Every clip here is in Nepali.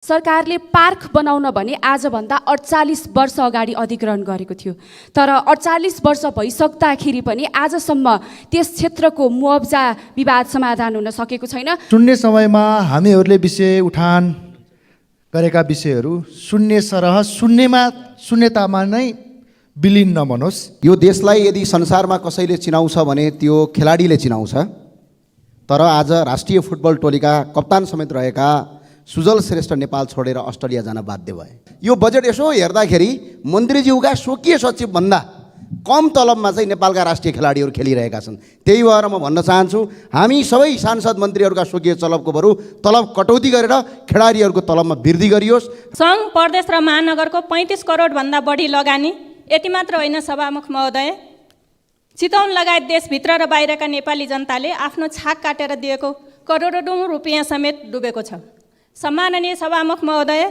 सरकारले पार्क बनाउन भने आजभन्दा 48 वर्ष अगाडि अधिग्रहण गरेको थियो। तर 48 वर्ष भइसक्दाखेरि पनि आजसम्म त्यस क्षेत्रको मुआब्जा विवाद समाधान हुन सकेको छैन। सुन्ने समयमा हामीहरूले विषय उठान गरेका विषयहरू सुन्ने सरह शून्यतामा नै विलिन नबनोस्। यो देशलाई यदि संसारमा कसैले चिनाउँछ भने त्यो खेलाडीले चिनाउँछ। तर आज राष्ट्रिय फुटबल टोलीका कप्तान समेत रहेका सुजल श्रेष्ठ नेपाल छोडेर अस्ट्रेलिया जान बाध्य भए। यो बजेट यसो हेर्दाखेरि मन्त्रीज्यूका स्वकीय सचिव भन्दा कम तलबमा चाहिँ नेपालका राष्ट्रिय खेलाडीहरू खेलिरहेका छन्। त्यही भएर म भन्न चाहन्छु, हामी सबै सांसद मन्त्रीहरूका स्वकीय तलबको बरु तलब कटौती गरेर खेलाडीहरूको तलबमा वृद्धि गरियोस्। सङ्घ प्रदेश र महानगरको 35 करोड भन्दा बढी लगानी। यति मात्र होइन सभामुख महोदय, चितवन लगायत देशभित्र र बाहिरका नेपाली जनताले आफ्नो छाक काटेर दिएको करोडौँ रुपियाँ समेत डुबेको छ। सम्माननीय सभामुख महोदय,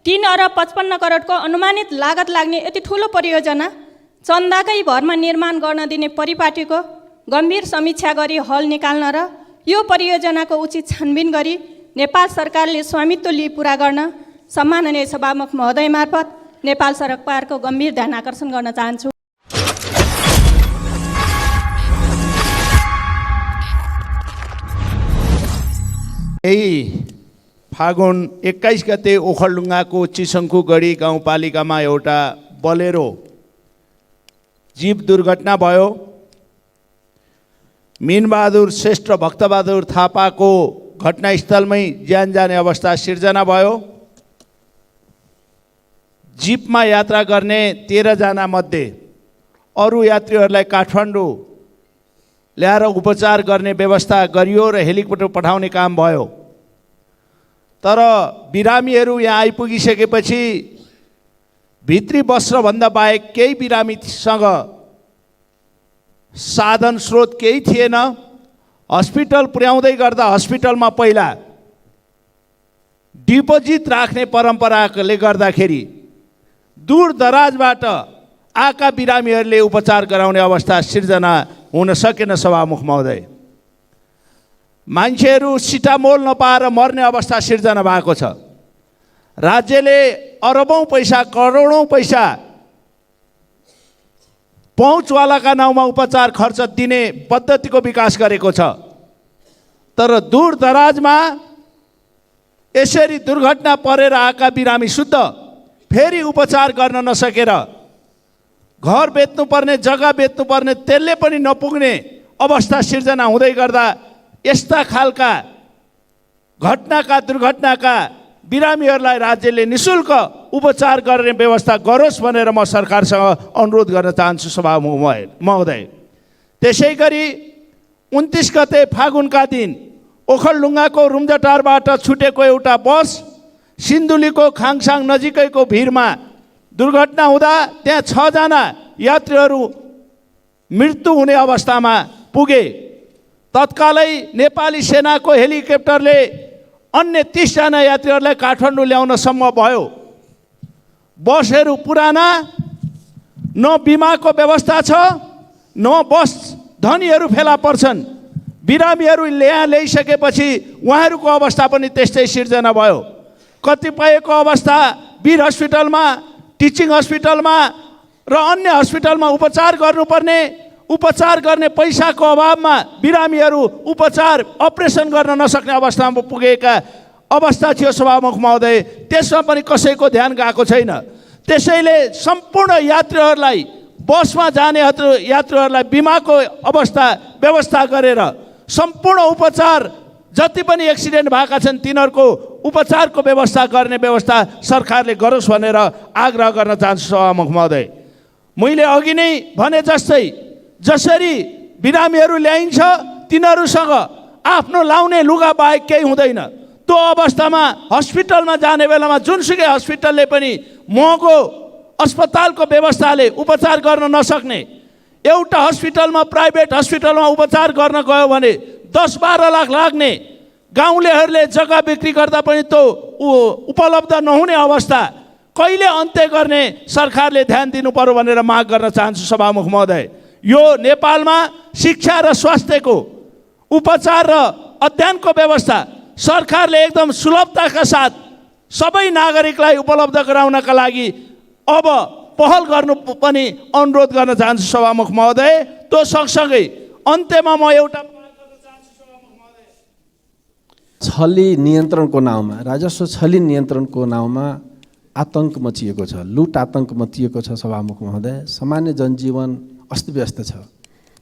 3 अरब 55 करोडको अनुमानित लागत लाग्ने यति ठुलो परियोजना चन्दाकै भरमा निर्माण गर्न दिने परिपाटीको गम्भीर समीक्षा गरी हल निकाल्न र यो परियोजनाको उचित छानबिन गरी नेपाल सरकारले स्वामित्व लिई पुरा गर्न सम्माननीय सभामुख महोदय मार्फत नेपाल सडक पार्कको गम्भीर ध्यान आकर्षण गर्न चाहन्छु। फागुन 21 गते ओखलढुङ्गाको चिसङ्खुगढी गाउँपालिकामा एउटा बलेरो जीप दुर्घटना भयो। मीनबहादुर श्रेष्ठ भक्तबहादुर थापाको घटनास्थलमै ज्यान जाने अवस्था सिर्जना भयो। जीपमा यात्रा गर्ने 13 जना मध्ये अरू यात्रीहरूलाई काठमाडौँ ल्याएर उपचार गर्ने व्यवस्था गरियो र हेलिकप्टर पठाउने काम भयो। तर बिरामीहरू यहाँ आइपुगिसकेपछि भित्री बस्नभन्दा बाहेक केही बिरामीसँग साधन स्रोत केही थिएन। हस्पिटल पुर्याउँदै गर्दा हस्पिटलमा पहिला डिपोजिट राख्ने परम्पराले गर्दाखेरि दूर दराजबाट आएका बिरामीहरूले उपचार गराउने अवस्था सिर्जना हुन सकेन। सभामुख महोदय, मान्छेहरू सिटामोल नपाएर मर्ने अवस्था सिर्जना भएको छ। राज्यले अरबौं पैसा करोडौं पैसा पहुँचवालाका नाउँमा उपचार खर्च दिने पद्धतिको विकास गरेको छ। तर दूर दराजमा यसरी दुर्घटना परेर आएका बिरामी शुद्ध फेरि उपचार गर्न नसकेर घर बेच्नुपर्ने, जग्गा बेच्नुपर्ने, त्यसले पनि नपुग्ने अवस्था सिर्जना हुँदै गर्दा यस्ता खालका दुर्घटनाका बिरामीहरूलाई राज्यले निःशुल्क उपचार गर्ने व्यवस्था गरोस् भनेर म सरकारसँग अनुरोध गर्न चाहन्छु सभामुख महोदय। त्यसै गरी 29 गते फागुनका दिन ओखलढुङ्गाको रुम्जाटारबाट छुटेको एउटा बस सिन्धुलीको खाङसाङ नजिकैको भिरमा दुर्घटना हुँदा त्यहाँ 6 जना यात्रीहरू मृत्यु हुने अवस्थामा पुगे। तत्कालै नेपाली सेनाको हेलिकप्टरले अन्य 30 जना यात्रीहरूलाई काठमाडौँ ल्याउन सम्भव भयो। बसहरू पुराना, न बिमाको व्यवस्था छ, न बस धनीहरू फेला पर्छन्। बिरामीहरू यहाँ ल्याइसकेपछि उहाँहरूको अवस्था पनि त्यस्तै सिर्जना भयो। कतिपयको अवस्था वीर हस्पिटलमा, टिचिङ हस्पिटलमा र अन्य हस्पिटलमा उपचार गर्ने पैसाको अभावमा बिरामीहरू अपरेसन गर्न नसक्ने अवस्थामा पुगेका अवस्था थियो। सभामुख महोदय, त्यसमा पनि कसैको ध्यान गएको छैन। त्यसैले सम्पूर्ण यात्रीहरूलाई, बसमा जाने यात्रीहरूलाई बिमाको व्यवस्था गरेर सम्पूर्ण उपचार, जति पनि एक्सिडेन्ट भएका छन् तिनीहरूको उपचारको व्यवस्था गर्ने व्यवस्था सरकारले गरोस् भनेर आग्रह गर्न चाहन्छु सभामुख महोदय। मैले अघि नै भने जसरी बिरामीहरू ल्याइन्छ तिनीहरूसँग आफ्नो लाउने लुगा बाहेक केही हुँदैन। त्यो अवस्थामा हस्पिटलमा जाने बेलामा जुनसुकै हस्पिटलले पनि महँगो अस्पतालको व्यवस्थाले उपचार गर्न नसक्ने, एउटा हस्पिटलमा प्राइभेट हस्पिटलमा उपचार गर्न गयो भने 10-12 लाख लाग्ने, गाउँलेहरूले जग्गा बिक्री गर्दा पनि त्यो उपलब्ध नहुने अवस्था कहिले अन्त्य गर्ने सरकारले ध्यान दिनु पर्यो भनेर माग गर्न चाहन्छु सभामुख महोदय। यो नेपालमा शिक्षा र स्वास्थ्यको उपचार र अध्ययनको व्यवस्था सरकारले एकदम सुलभताका साथ सबै नागरिकलाई उपलब्ध गराउनका लागि अब पहल गर्नु पनि अनुरोध गर्न चाहन्छु सभामुख महोदय। त्यो सँगसँगै अन्त्यमा म एउटा छली नियन्त्रणको नाउँमा, राजस्व छली नियन्त्रणको नाउँमा आतङ्क मचिएको छ, लुट आतङ्क मचिएको छ सभामुख महोदय। सामान्य जनजीवन अस्तव्यस्त छ।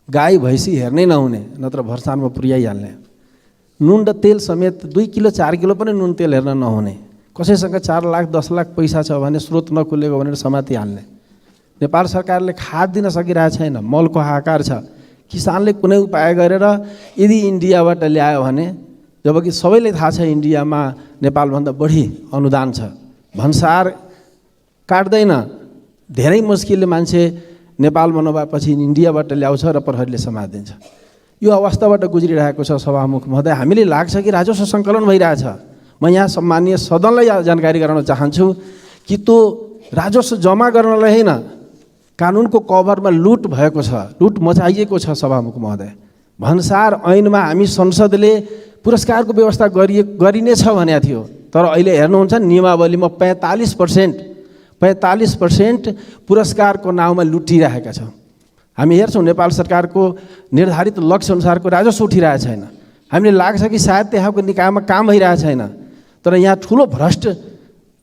गाई भैँसी हेर्नै नहुने, नत्र भर्सानमा पुर्याइहाल्ने। नुन र तेल समेत 2 किलो 4 किलो पनि नुन तेल हेर्न नहुने। कसैसँग 4 लाख 10 लाख पैसा छ भने स्रोत नखुलेको भनेर समातिहाल्ने। नेपाल सरकारले खाद दिन सकिरहेको छैन, मलको हाहाकार छ। किसानले कुनै उपाय गरेर यदि इन्डियाबाट ल्यायो भने, जबकि सबैले थाहा छ इन्डियामा नेपालभन्दा बढी अनुदान छ, भन्सार काट्दैन, धेरै मुस्किलले मान्छे नेपालमा नभएपछि इन्डियाबाट ल्याउँछ र प्रहरीले समातिदिन्छ। यो अवस्थाबाट गुज्रिरहेको छ सभामुख महोदय। हामीले लाग्छ कि राजस्व सङ्कलन भइरहेछ। म यहाँ सम्मानीय सदनलाई जानकारी गराउन चाहन्छु कि त्यो राजस्व जम्मा गर्नलाई होइन, कानुनको कभरमा लुट भएको छ, लुट मचाइएको छ सभामुख महोदय। भन्सार ऐनमा हामी संसदले पुरस्कारको व्यवस्था गरिनेछ भनेको थियो, तर अहिले हेर्नुहुन्छ नियमावलीमा 45% पुरस्कारको नाउँमा लुटिरहेका छौँ। हामी हेर्छौँ नेपाल सरकारको निर्धारित लक्ष्य अनुसारको राजस्व उठिरहेको छैन। हामीले लाग्छ कि सायद त्यहाँको निकायमा काम भइरहेको छैन, तर यहाँ ठुलो भ्रष्ट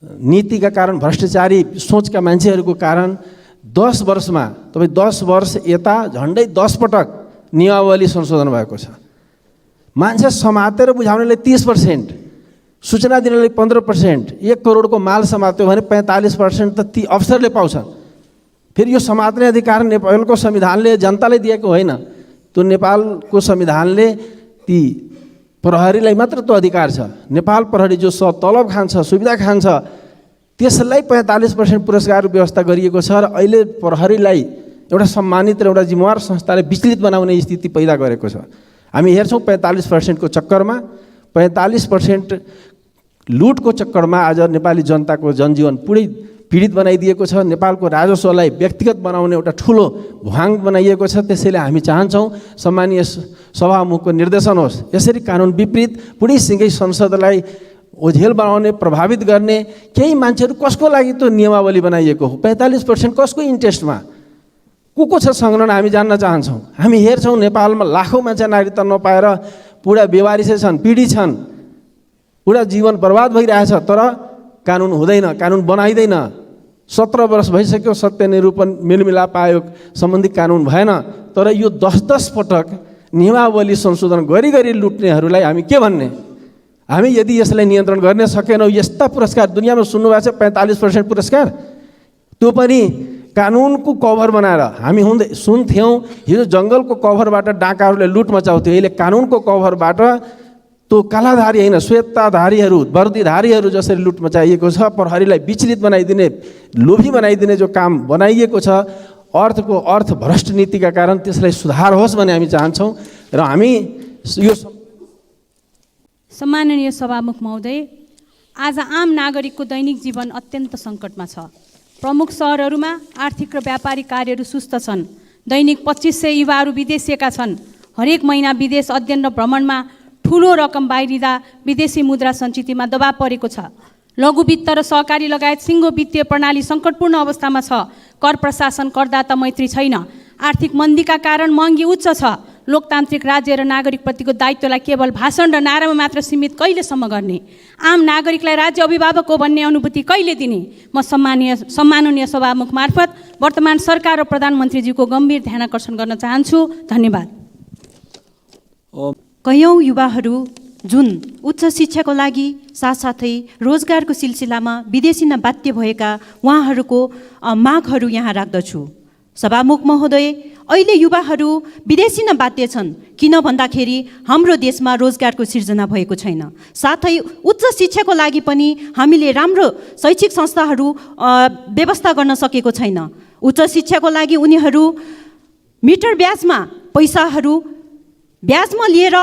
नीतिका कारण, भ्रष्टाचारी सोचका मान्छेहरूको कारण 10 वर्षमा, तपाईँ 10 वर्ष यता झन्डै 10 पटक नियमावली संशोधन भएको छ। मान्छे समातेर बुझाउनेले 30%, सूचना दिनेले 15%, 1 करोडको माल समात्यो भने 45% त ती अफसरले पाउँछन्। फेरि यो समात्ने अधिकार नेपालको संविधानले जनतालाई दिएको होइन, त्यो नेपालको संविधानले ती प्रहरीलाई मात्र त्यो अधिकार छ। नेपाल प्रहरी जो तलब खान्छ, सुविधा खान्छ, त्यसलाई 45% पुरस्कार व्यवस्था गरिएको छ र अहिले प्रहरीलाई एउटा सम्मानित र एउटा जिम्मेवार संस्थाले विचलित बनाउने स्थिति पैदा गरेको छ। हामी हेर्छौँ 45% को चक्करमा, 45% लुटको चक्करमा आज नेपाली जनताको जनजीवन पुरै पीडित बनाइदिएको छ। नेपालको राजस्वलाई व्यक्तिगत बनाउने एउटा ठुलो भाङ बनाइएको छ। त्यसैले हामी चाहन्छौँ सम्मानीय सभामुखको निर्देशन होस्, यसरी कानुन विपरीत पुरैसँगै संसदलाई ओझेल बनाउने, प्रभावित गर्ने केही मान्छेहरू कसको लागि त्यो नियमावली बनाइएको हो, 45% कसको इन्ट्रेस्टमा को छ संलग्न हामी जान्न चाहन्छौँ। हामी हेर्छौँ नेपालमा लाखौँ मान्छे नागरिकता नपाएर पुरा बेवारिसै छन्, पीडित छन्, पुरा जीवन बर्बाद भइरहेछ, तर कानुन हुँदैन, कानुन बनाइँदैन। 17 वर्ष भइसक्यो सत्य निरूपण मेलमिलाप आयोग सम्बन्धी कानुन भएन, तर यो 10 पटक नियमावली संशोधन गरी लुट्नेहरूलाई हामी के भन्ने? हामी यदि यसलाई नियन्त्रण गर्न सकेनौँ, यस्ता पुरस्कार दुनियाँमा सुन्नुभएको छ 45% पुरस्कार, त्यो पनि कानुनको कभर बनाएर हामी सुन्थ्यौँ। हिजो जङ्गलको कभरबाट डाकाहरूले लुट मचाउँथ्यो, अहिले कानुनको कभरबाट त्यो कालाधारी होइन, श्वेताधारीहरू, वर्दीधारीहरू जसरी लुट मचाइएको छ, प्रहरीलाई विचलित बनाइदिने, लोभी बनाइदिने जो काम बनाइएको छ अर्थ भ्रष्ट नीतिका कारण, त्यसलाई सुधार होस् भन्ने हामी चाहन्छौँ। र हामी यो सम्माननीय सभामुख महोदय, आज आम नागरिकको दैनिक जीवन अत्यन्त सङ्कटमा छ। प्रमुख सहरहरूमा आर्थिक र व्यापारिक कार्यहरू सुस्त छन्। दैनिक 2500 युवाहरू विदेशिएका छन्। हरेक महिना विदेश अध्ययन र भ्रमणमा ठुलो रकम बाहिरिँदा विदेशी मुद्रा सञ्चितमा दबाव परेको छ। लघु वित्त र सहकारी लगायत सिङ्गो वित्तीय प्रणाली सङ्कटपूर्ण अवस्थामा छ। कर प्रशासन, करदाता मैत्री छैन। आर्थिक मन्दीका कारण महँगी उच्च छ। लोकतान्त्रिक राज्य र नागरिकप्रतिको दायित्वलाई केवल भाषण र नारामा मात्र सीमित कहिलेसम्म गर्ने? आम नागरिकलाई राज्य अभिभावक हो भन्ने अनुभूति कहिले दिने? म सम्माननीय सभामुख मार्फत वर्तमान सरकार र प्रधानमन्त्रीज्यूको गम्भीर ध्यानाकर्षण गर्न चाहन्छु। धन्यवाद। कयौँ युवाहरू जुन उच्च शिक्षाको लागि साथसाथै रोजगारको सिलसिलामा विदेशी बाध्य भएका उहाँहरूको मागहरू यहाँ राख्दछु। सभामुख महोदय, अहिले युवाहरू विदेशी बाध्य छन् किन भन्दाखेरि हाम्रो देशमा रोजगारको सिर्जना भएको छैन। साथै उच्च शिक्षाको लागि पनि हामीले राम्रो शैक्षिक संस्थाहरू व्यवस्था गर्न सकेको छैन। उच्च शिक्षाको लागि उनीहरू मिटर ब्याजमा पैसाहरू ब्याजमा लिएर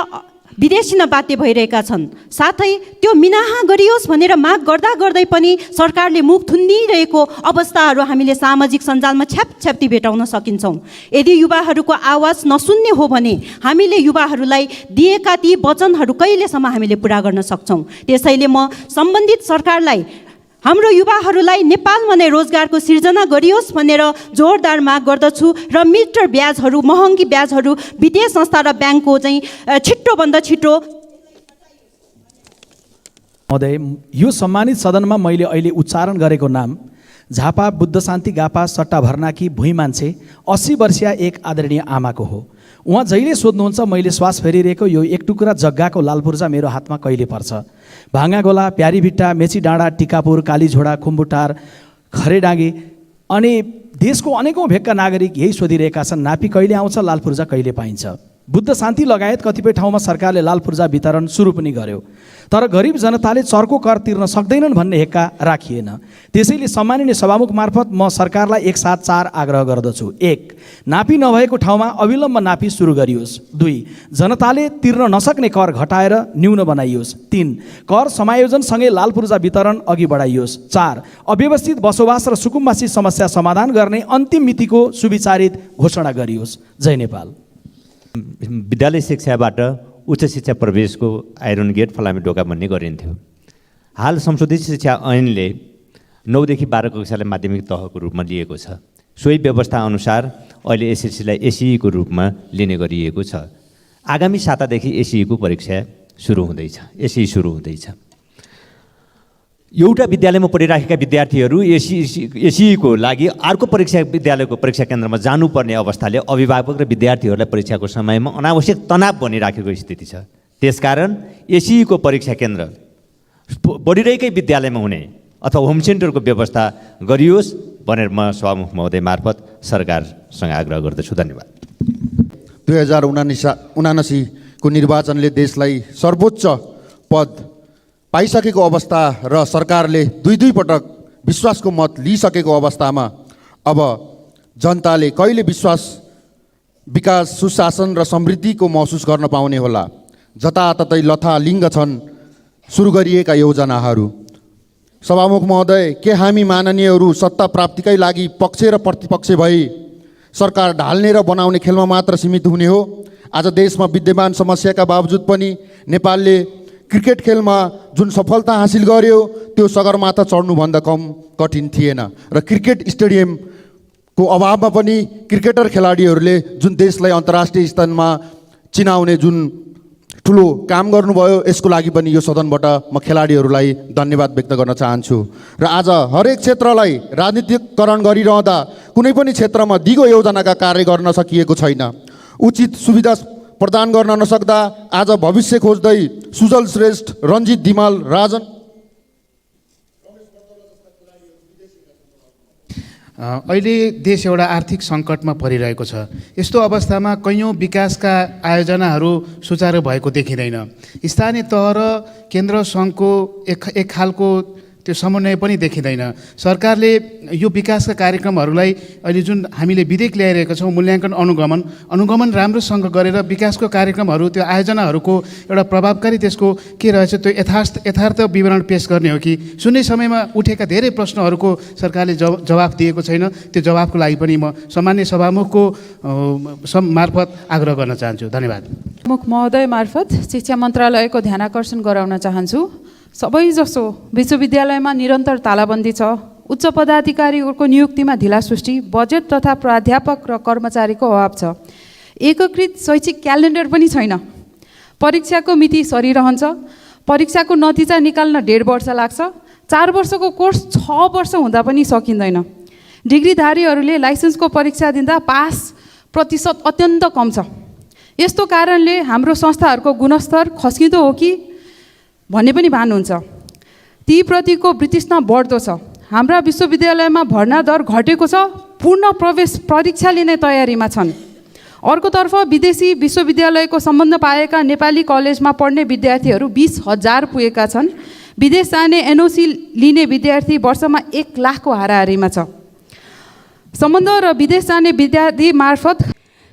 विदेशी बाध्य भइरहेका छन्। साथै त्यो मिनाहा गरियोस् भनेर माग गर्दा गर्दै पनि सरकारले मुख थुनिरहेको अवस्थाहरू हामीले सामाजिक सञ्जालमा छ्यापछ्याप्ती भेटाउन सकिन्छौँ। यदि युवाहरूको आवाज नसुन्ने हो भने हामीले युवाहरूलाई दिएका ती वचनहरू कहिलेसम्म हामीले पुरा गर्न सक्छौँ। त्यसैले म सम्बन्धित सरकारलाई हाम्रो युवाहरूलाई नेपालमा नै रोजगारको सिर्जना गरियोस् भनेर जोरदार माग गर्दछु र मिटर ब्याजहरू, महँगी ब्याजहरू वित्तीय संस्था र ब्याङ्कको चाहिँ छिट्टोभन्दा छिट्टो। महोदय, यो सम्मानित सदनमा मैले अहिले उच्चारण गरेको नाम झापा बुद्ध शान्ति गापा सट्टा भर्नाकी भुइँ मान्छे 80 वर्षीय एक आदरणीय आमाको हो। उहाँ जहिले सोध्नुहुन्छ मैले श्वास फेरिरहेको यो एक टुक्रा जग्गाको लालपुर्जा मेरो हातमा कहिले पर्छ। भाङ्गागोला, प्यारीभिट्टा, मेची डाँडा, टिकापुर, कालीझोडा, खुम्बुटार, खरेडाँगी अनि देशको अनेकौँ भेगका नागरिक यही सोधिरहेका छन्, नापी कहिले आउँछ, लालपुर्जा कहिले पाइन्छ। बुद्ध शान्ति लगायत कतिपय ठाउँमा सरकारले लालपुर्जा वितरण सुरु पनि गर्यो, तर गरिब जनताले चर्को कर तिर्न सक्दैनन् भन्ने हेक्का राखिएन। त्यसैले सम्माननीय सभामुख मार्फत म सरकारलाई एकसाथ 4 आग्रह गर्दछु। 1. नापी नभएको ठाउँमा अविलम्ब नापी सुरु गरियोस्। 2. जनताले तिर्न नसक्ने कर घटाएर न्यून बनाइयोस्। 3. कर समायोजनसँगै लालपुर्जा वितरण अघि बढाइयोस्। 4. अव्यवस्थित बसोबास र सुकुम्बासी समस्या समाधान गर्ने अन्तिम मितिको सुविचारित घोषणा गरियोस्। जय नेपाल। विद्यालय शिक्षाबाट उच्च शिक्षा प्रवेशको आइरन गेट फलामे ढोका भन्ने गरिन्थ्यो। हाल संशोधित शिक्षा ऐनले 9 देखि 12 कक्षालाई माध्यमिक तहको रूपमा लिएको छ। सोही व्यवस्था अनुसार अहिले एसएससीलाई एसईको रूपमा लिने गरिएको छ। आगामी सातादेखि एसईको परीक्षा सुरु हुँदैछ, एसई सुरु हुँदैछ। एउटा विद्यालयमा पढिराखेका विद्यार्थीहरू एसईको लागि अर्को विद्यालयको परीक्षा केन्द्रमा जानुपर्ने अवस्थाले अभिभावक र विद्यार्थीहरूलाई परीक्षाको समयमा अनावश्यक तनाव बनिराखेको स्थिति छ। त्यसकारण एसईको परीक्षा केन्द्र पढिरहेकै विद्यालयमा हुने अथवा होम सेन्टरको व्यवस्था गरियोस् भनेर म सभामुख महोदय मार्फत सरकारसँग आग्रह गर्दछु। धन्यवाद। 2079 को निर्वाचनले देशलाई सर्वोच्च पद पाइसकेको अवस्था र सरकारले 2 पटक विश्वासको मत लिइसकेको अवस्थामा अब जनताले कहिले विकास, सुशासन र समृद्धिको महसुस गर्न पाउने होला। जताततै लथालिङ्ग छन् सुरु गरिएका योजनाहरू। सभामुख महोदय, के हामी माननीयहरू सत्ता प्राप्तिकै लागि पक्ष र प्रतिपक्ष भई सरकार ढाल्ने र बनाउने खेलमा मात्र सीमित हुने हो? आज देशमा विद्यमान समस्याका बावजुद पनि नेपालले क्रिकेट खेलमा जुन सफलता हासिल गर्यो त्यो सगरमाथा चढ्नुभन्दा कम कठिन थिएन र क्रिकेट स्टेडियमको अभावमा पनि क्रिकेटर खेलाडीहरूले जुन देशलाई अन्तर्राष्ट्रिय स्तरमा चिनाउने जुन ठुलो काम गर्नुभयो, यसको लागि पनि यो सदनबाट म खेलाडीहरूलाई धन्यवाद व्यक्त गर्न चाहन्छु। र आज हरेक क्षेत्रलाई राजनीतिकरण गरिरहँदा कुनै पनि क्षेत्रमा दिगो योजनाका कार्य गर्न सकिएको छैन। उचित सुविधा प्रदान गर्न नसक्दा आज भविष्य खोज्दै सुजल श्रेष्ठ, रञ्जित धिमाल, राजन अहिले देश एउटा आर्थिक सङ्कटमा परिरहेको छ। यस्तो अवस्थामा कैयौँ विकासका आयोजनाहरू सुचारू भएको देखिँदैन। स्थानीय तह र केन्द्र सङ्घको एक खालको त्यो समन्वय पनि देखिँदैन। सरकारले यो विकासका कार्यक्रमहरूलाई अहिले जुन हामीले विधेयक ल्याइरहेका छौँ, मूल्याङ्कन अनुगमन राम्रोसँग गरेर विकासको कार्यक्रमहरू, त्यो आयोजनाहरूको एउटा प्रभावकारी त्यसको के रहेछ त्यो यथार्थ विवरण पेश गर्ने हो कि सुन्ने समयमा उठेका धेरै प्रश्नहरूको सरकारले जवाफ दिएको छैन। त्यो जवाफको लागि पनि म सामान्य सभामुखको मार्फत आग्रह गर्न चाहन्छु। धन्यवाद। मुख महोदय मार्फत शिक्षा मन्त्रालयको ध्यानाकर्षण गराउन चाहन्छु। सबैजसो विश्वविद्यालयमा निरन्तर तालाबन्दी छ। उच्च पदाधिकारीहरूको नियुक्तिमा ढिला सृष्टि, बजेट तथा प्राध्यापक र कर्मचारीको अभाव छ। एकीकृत शैक्षिक क्यालेन्डर पनि छैन। परीक्षाको मिति सरिरहन्छ। परीक्षाको नतिजा निकाल्न 1.5 वर्ष लाग्छ। 4 वर्षको कोर्स 6 वर्ष हुँदा पनि सकिँदैन। डिग्रीधारीहरूले लाइसेन्सको परीक्षा दिँदा पास प्रतिशत अत्यन्त कम छ। यस्तो कारणले हाम्रो संस्थाहरूको गुणस्तर खस्किँदो हो कि भन्ने पनि भान हुन्छ। ती प्रतिको वितृष्णा बढ्दो छ। हाम्रा विश्वविद्यालयमा भर्ना दर घटेको छ। पूर्ण प्रवेश परीक्षा लिने तयारीमा छन्। अर्कोतर्फ विदेशी विश्वविद्यालयको सम्बन्ध पाएका नेपाली कलेजमा पढ्ने विद्यार्थीहरू 20,000 पुगेका छन्। विदेश जाने एनओसी लिने विद्यार्थी वर्षमा 1 लाखको हाराहारीमा छ। सम्बन्ध र विदेश जाने विद्यार्थी मार्फत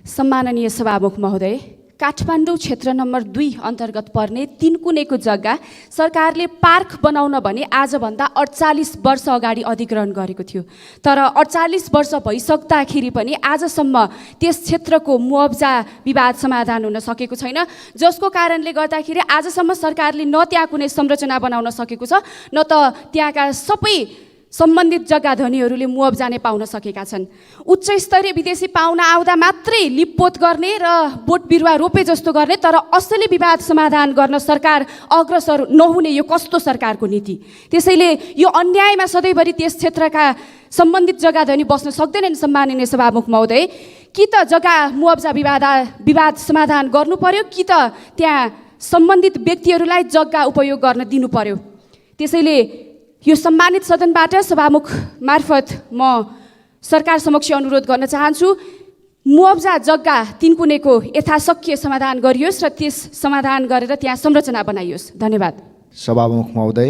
सम्माननीय सभामुख महोदय, काठमाडौँ क्षेत्र नम्बर 2 अन्तर्गत पर्ने तिनकुनेको जग्गा सरकारले पार्क बनाउन भने आजभन्दा 48 वर्ष अगाडि अधिग्रहण गरेको थियो। तर 48 वर्ष भइसक्दाखेरि पनि आजसम्म त्यस क्षेत्रको मुआब्जा विवाद समाधान हुन सकेको छैन, जसको कारणले गर्दाखेरि आजसम्म सरकारले न त्यहाँ कुनै संरचना बनाउन सकेको छ, न त त्यहाँका सबै सम्बन्धित जग्गा धनीहरूले मुआब्जा नै पाउन सकेका छन्। उच्च स्तरीय विदेशी पाहुना आउँदा मात्रै लिपपोत गर्ने र बोट बिरुवा रोपे जस्तो गर्ने, तर असली विवाद समाधान गर्न सरकार अग्रसर नहुने यो कस्तो सरकारको नीति। त्यसैले यो अन्यायमा सधैँभरि त्यस क्षेत्रका सम्बन्धित जग्गा धनी बस्न सक्दैनन्। सम्माननीय सभामुख महोदय, कि त जग्गा मुआब्जा विवाद समाधान गर्नु पर्यो, कि त त्यहाँ सम्बन्धित व्यक्तिहरूलाई जग्गा उपयोग गर्न दिनु पर्यो। त्यसैले यो सम्मानित सदनबाट सभामुख मार्फत म सरकार समक्ष अनुरोध गर्न चाहन्छु, मुआब्जा जग्गा तिनकुनेको यथाशक्य समाधान गरियोस् र त्यस समाधान गरेर त्यहाँ संरचना बनाइयोस्। धन्यवाद। सभामुख महोदय,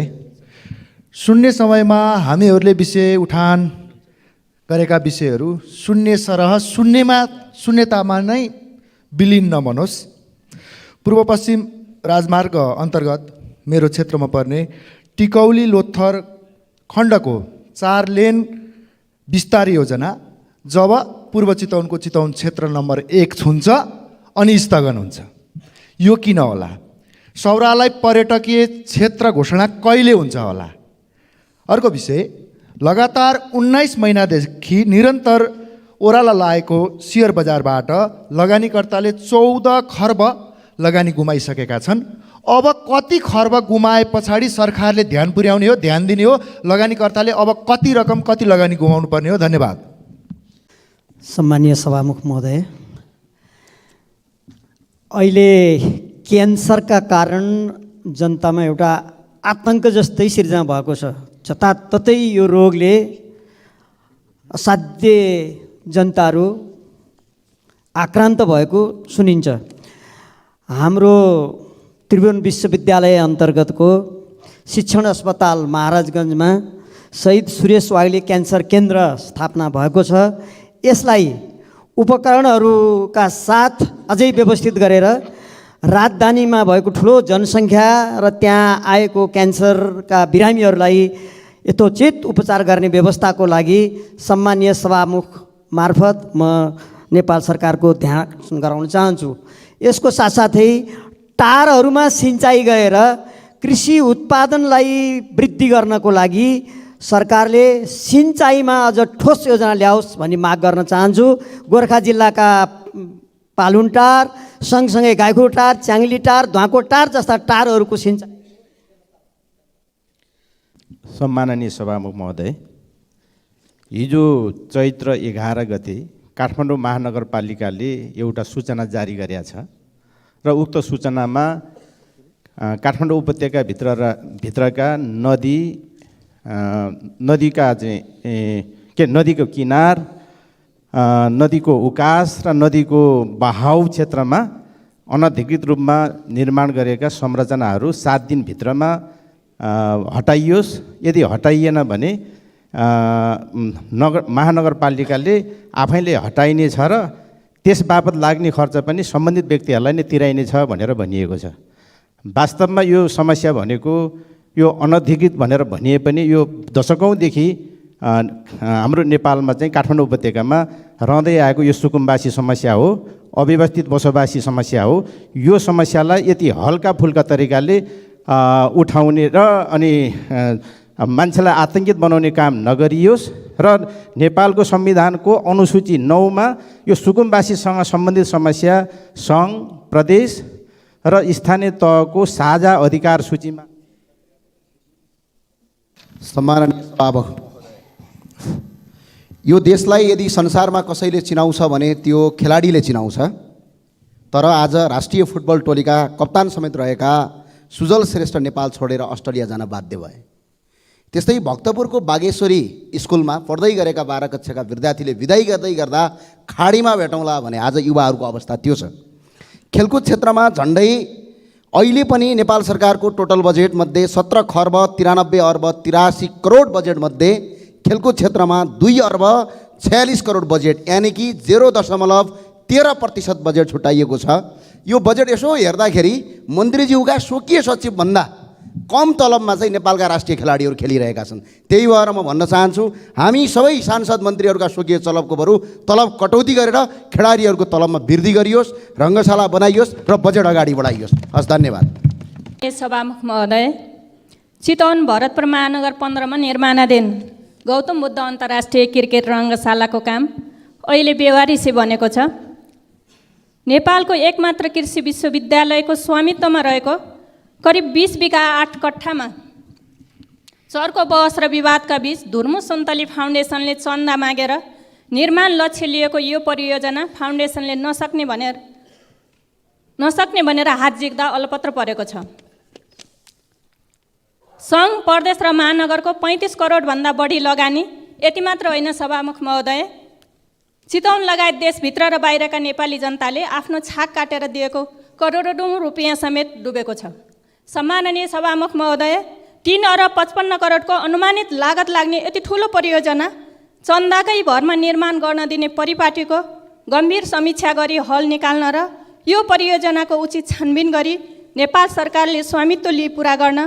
सुन्ने समयमा हामीहरूले विषय उठान गरेका विषयहरू सुन्ने सरह शून्यतामा नै विलिन नबनोस्। पूर्व पश्चिम राजमार्ग अन्तर्गत मेरो क्षेत्रमा पर्ने टिकौली लोथर खण्डको 4 लेन विस्तार योजना जब पूर्व चितवनको चितवन क्षेत्र नम्बर 1 छुन्छ अनि स्थगन हुन्छ, यो किन होला? सौरालाई पर्यटकीय क्षेत्र घोषणा कहिले हुन्छ होला? अर्को विषय, लगातार 19 महिनादेखि निरन्तर ओह्रालो लागेको सेयर बजारबाट लगानीकर्ताले 14 खर्ब लगानी गुमाइसकेका छन्। अब कति खर्ब गुमाए पछाडि सरकारले ध्यान पुर्याउने हो, ध्यान दिने हो? लगानीकर्ताले अब कति रकम, कति लगानी गुमाउनु पर्ने हो? धन्यवाद। सम्मानीय सभामुख महोदय, अहिले क्यान्सरका कारण जनतामा एउटा आतंक जस्तै सिर्जना भएको छ। जताततै यो रोगले असाध्य जनताहरू आक्रान्त भएको सुनिन्छ। हाम्रो त्रिभुवन विश्वविद्यालय अन्तर्गतको शिक्षण अस्पताल महाराजगञ्जमा शहीद सुरेश वाग्ले क्यान्सर केन्द्र स्थापना भएको छ। यसलाई उपकरणहरूका साथ अझै व्यवस्थित गरेर राजधानीमा भएको ठुलो जनसङ्ख्या र त्यहाँ आएको क्यान्सरका बिरामीहरूलाई यथोचित उपचार गर्ने व्यवस्थाको लागि सम्मानीय सभामुख मार्फत म नेपाल सरकारको ध्यान गराउन चाहन्छु। यसको साथसाथै टारहरूमा सिँचाइ गएर कृषि उत्पादनलाई वृद्धि गर्नको लागि सरकारले सिँचाइमा अझ ठोस योजना ल्याओस् भन्ने माग गर्न चाहन्छु। गोर्खा जिल्लाका पालुन टार सँगसँगै गाईखुर टार, च्याङ्ली टार, ध्वाको टार जस्ता टारहरूको सिँचाइ। सम्माननीय सभामुख महोदय, हिजो चैत्र 11 गते काठमाडौँ महानगरपालिकाले एउटा सूचना जारी गरेका छ र उक्त सूचनामा काठमाडौँ उपत्यकाभित्रका नदीका नदीको किनार, नदीको उकास र नदीको बहाउ क्षेत्रमा अनधिकृत रूपमा निर्माण गरेका संरचनाहरू 7 दिनभित्रमा हटाइयोस्। यदि हटाइएन भने महानगरपालिकाले आफैले हटाइने छ र त्यस बापत लाग्ने खर्च पनि सम्बन्धित व्यक्तिहरूलाई नै तिराइने छ भनेर भनिएको छ। वास्तवमा यो समस्या भनेको यो अनधिकृत भनेर भनिए पनि यो दशकौँदेखि हाम्रो नेपालमा चाहिँ काठमाडौँ उपत्यकामा रहँदै आएको यो सुकुम्बासी समस्या हो, अव्यवस्थित बसोबासी समस्या हो। यो समस्यालाई यति हल्का फुल्का तरिकाले उठाउने र अनि मान्छेलाई आतङ्कित बनाउने काम नगरियोस् र नेपालको संविधानको अनुसूची 9 मा यो सुकुम्बासीसँग सम्बन्धित समस्या सङ्घ, प्रदेश र स्थानीय तहको साझा अधिकार सूचीमा। सम्माननीय सभामुख, यो देशलाई यदि संसारमा कसैले चिनाउँछ भने त्यो खेलाडीले चिनाउँछ। तर आज राष्ट्रिय फुटबल टोलीका कप्तान समेत रहेका सुजल श्रेष्ठ नेपाल छोडेर अस्ट्रेलिया जान बाध्य भए। त्यस्तै भक्तपुरको बागेश्वरी स्कुलमा पढ्दै गरेका 12 कक्षाका विद्यार्थीले विदाई गर्दै गर्दा खाडीमा भेटौँला भने आज युवाहरूको अवस्था त्यो छ। खेलकुद क्षेत्रमा झन्डै अहिले पनि नेपाल सरकारको टोटल बजेटमध्ये 17 खर्ब 93 अर्ब 83 करोड बजेटमध्ये खेलकुद क्षेत्रमा 2 अर्ब 46 करोड बजेट यानि कि 0.13% बजेट छुट्याइएको छ। यो बजेट यसो हेर्दाखेरि मन्त्रीज्यूका स्वकीय सचिवभन्दा कम तलबमा चाहिँ नेपालका राष्ट्रिय खेलाडीहरू खेलिरहेका छन्। त्यही भएर म भन्न चाहन्छु हामी सबै सांसद मन्त्रीहरूका स्वकीय तलबको बरु तलब कटौती गरेर खेलाडीहरूको तलबमा वृद्धि गरियोस्, रङ्गशाला बनाइयोस् र बजेट अगाडि बढाइयोस्। हस्, धन्यवाद। सभामुख महोदय, चितवन भरतपुर महानगर 15 मा निर्माणाधीन गौतम बुद्ध अन्तर्राष्ट्रिय क्रिकेट रङ्गशालाको काम अहिले बेवारिसी बनेको छ। नेपालको एकमात्र कृषि विश्वविद्यालयको स्वामित्वमा रहेको करिब 20 बिघा 8 कट्ठामा चर्को बहस र विवादका बीच धुर्मु सुन्तली फाउन्डेसनले चन्दा मागेर निर्माण लक्ष्य लिएको यो परियोजना फाउन्डेसनले नसक्ने भनेर हात जिक्दा अलपत्र परेको छ। सङ्घ, प्रदेश र महानगरको 35 करोडभन्दा बढी लगानी। यति मात्र होइन सभामुख महोदय, चितवन लगायत देशभित्र र बाहिरका नेपाली जनताले आफ्नो छाक काटेर दिएको करोडौँ रुपियाँ समेत डुबेको छ। सम्माननीय सभामुख महोदय, 3 अरब 55 करोडको अनुमानित लागत लाग्ने यति ठुलो परियोजना चन्दाकै भरमा निर्माण गर्न दिने परिपाटीको गम्भीर समीक्षा गरी हल निकाल्न र यो परियोजनाको उचित छानबिन गरी नेपाल सरकारले स्वामित्व लिई पुरा गर्न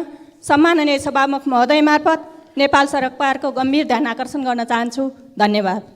सम्माननीय सभामुख महोदय मार्फत नेपाल सरकारको गम्भीर ध्यान आकर्षण गर्न चाहन्छु। धन्यवाद।